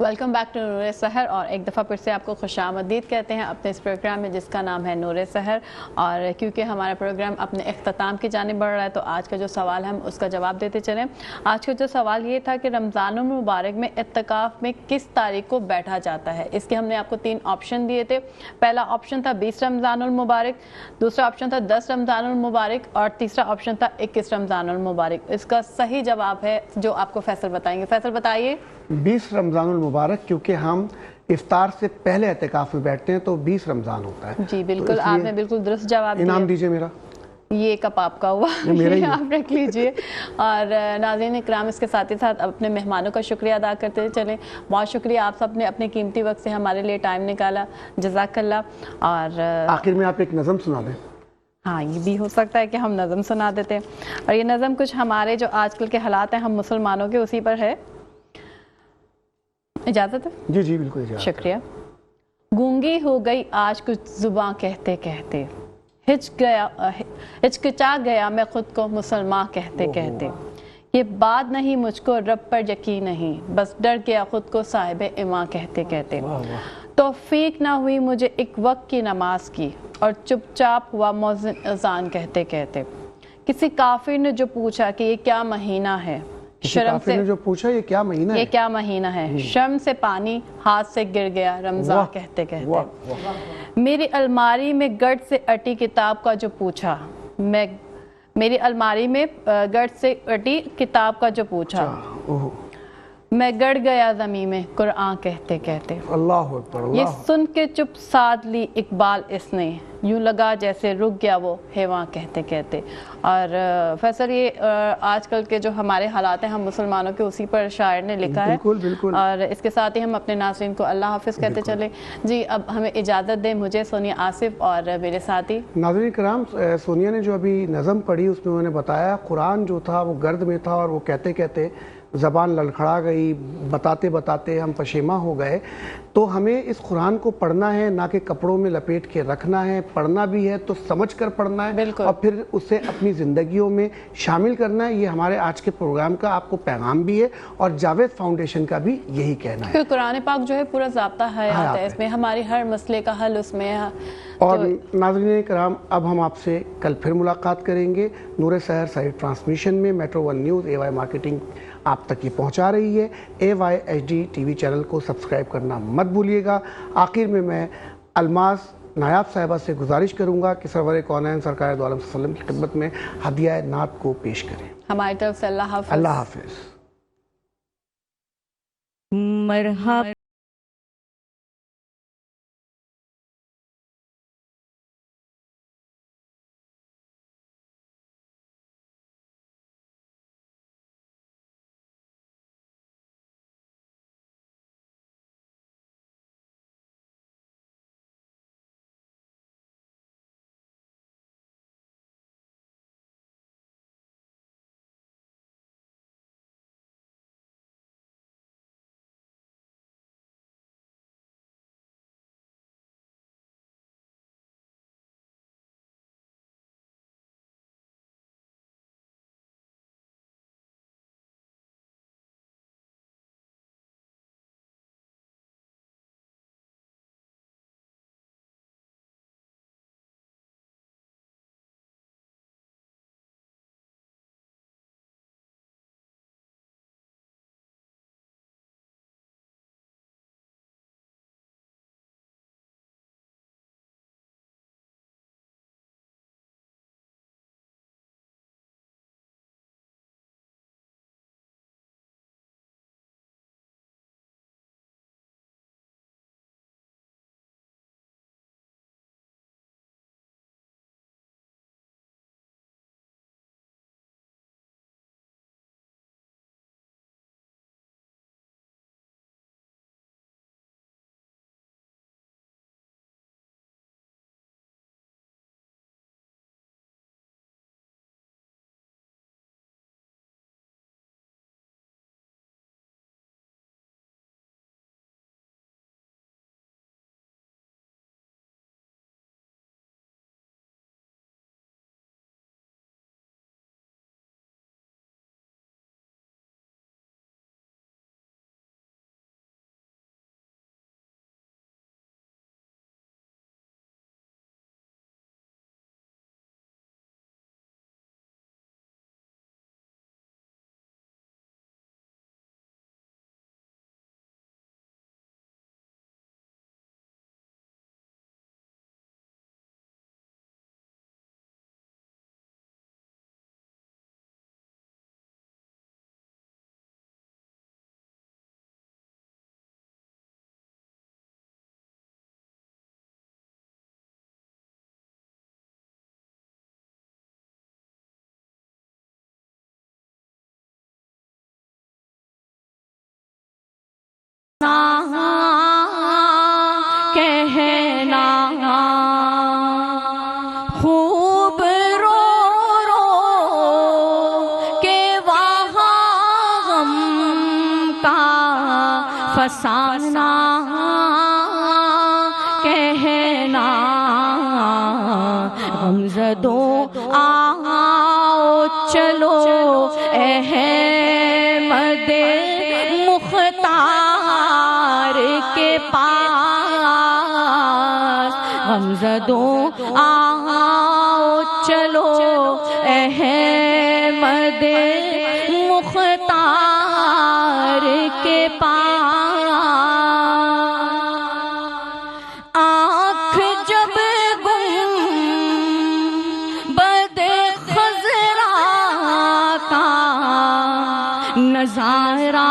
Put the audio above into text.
Welcome back to नूर सहर और एक दफ़ा फिर से आपको खुशामदीद कहते हैं अपने इस प्रोग्राम में जिसका नाम है नूर सहर। और क्योंकि हमारा प्रोग्राम अपने अख्ताम की जानिब बढ़ रहा है तो आज का जो सवाल है हम उसका जवाब देते चलें। आज का जो सवाल ये था कि रमज़ान मुबारक में इत्तिकाफ़ में किस तारीख को बैठा जाता है। इसके हमने आपको 3 ऑप्शन दिए थे। पहला ऑप्शन था 20 रमज़ानुल मुबारक, दूसरा ऑप्शन था 10 रमज़ानुल मुबारक और तीसरा ऑप्शन था 21 रमज़ानुल मुबारक। इसका सही जवाब है जो आपको फैसल बताएंगे। फैसल बताइए। 20 रमज़ानुल मुबारक, क्योंकि हम इफ्तार से पहले एतिकाफ में बैठते हैं तो 20 रमज़ान होता है। जी बिल्कुल, तो आपने बिल्कुल दुरुस्त जवाब दिया। इनाम दीजिए मेरा। ये कप आपका हुआ, ये आप रख लीजिए। और नाज़रीन इकराम, इसके साथ ही साथ अपने मेहमानों का शुक्रिया अदा करते चलें। बहुत शुक्रिया, आप सब ने अपने कीमती वक्त से हमारे लिए टाइम निकाला, जज़ाकल्लाह। और आखिर में आप एक नज़म सुना दें। हाँ, ये भी हो सकता है कि हम नज़म सुना देते हैं। और ये नज़म कुछ हमारे जो आजकल के हालात हैं हम मुसलमानों के, उसी पर है। इजाज़त है? जी जी बिल्कुल इजाज़त। शुक्रिया। गूंगी हो गई आज कुछ जुबां कहते कहते, हिचकिचा गया मैं खुद को मुसलमान कहते कहते। ये बात नहीं मुझको रब पर यकीन नहीं, बस डर गया खुद को साहिब इमां कहते कहते। तौफीक ना हुई मुझे एक वक्त की नमाज की और चुपचाप हुआ मौज़िन अज़ान कहते कहते। किसी काफिर ने जो पूछा कि ये क्या महीना है, शर्म से ने जो पूछा ये क्या महीना है, ये क्या महीना है, शर्म से पानी हाथ से गिर गया रमज़ान कहते कहते। मेरी अलमारी में गर्द से अटी किताब का जो पूछा, मेरी अलमारी में गर्द से अटी किताब का जो पूछा, मैं गड़ गया ज़मीं में कुरान कहते कहते। अल्लाह अकबर। ये सुन के चुप साध ली इकबाल इसने, यूं लगा जैसे रुक गया वो हेवा कहते कहते। और फैसल ये आजकल के जो हमारे हालात हैं हम मुसलमानों के, उसी पर शायर ने लिखा है। बिल्कुल बिल्कुल। और इसके साथ ही हम अपने नाज़रीन को अल्लाह हाफिज़ कहते चले। जी अब हमें इजाज़त दें, मुझे सोनिया आसिफ और मेरे साथी। नाज़रीन कराम, सोनिया ने जो अभी नज़म पढ़ी उसमें उन्होंने बताया कुरान जो था वो गर्द में था और वो कहते कहते ज़बान लड़खड़ा गई, बताते बताते हम पशेमा हो गए। तो हमें इस कुरान को पढ़ना है, ना कि कपड़ों में लपेट के रखना है। पढ़ना भी है तो समझ कर पढ़ना है और फिर उसे अपनी ज़िंदगियों में शामिल करना है। ये हमारे आज के प्रोग्राम का आपको पैगाम भी है और जावेद फाउंडेशन का भी यही कहना है। कुरान पाक जो है पूरा ज़ाब्ता हयात है, इसमें हमारी हर मसले का हल उसमें है। और नाज़रीन कराम, अब हम आपसे कल फिर मुलाकात करेंगे। नूर सहर साइड ट्रांसमिशन में मेट्रो 1 न्यूज़ AY मार्केटिंग आप तक ये पहुंचा रही है। AYHD TV चैनल को सब्सक्राइब करना मत भूलिएगा। आखिर में मैं अलमास नायाब साहिबा से गुजारिश करूंगा कि सरवर कौनैन सरकार दो आलम सल्लल्लाहु अलैहि वसल्लम की खिदमत में हदिया नात को पेश करें। हमारी तरफ से अल्लाह हाफ़िज़। अल्लाह हाफिज़। मरहबा। फसाना कहना, गमज़दों आओ चलो अहमद मुख्तार के पास, गमज़दों आओ चलो अहमद मुख्तार के पास। आँख जब गुंबद खज़रा का नज़ारा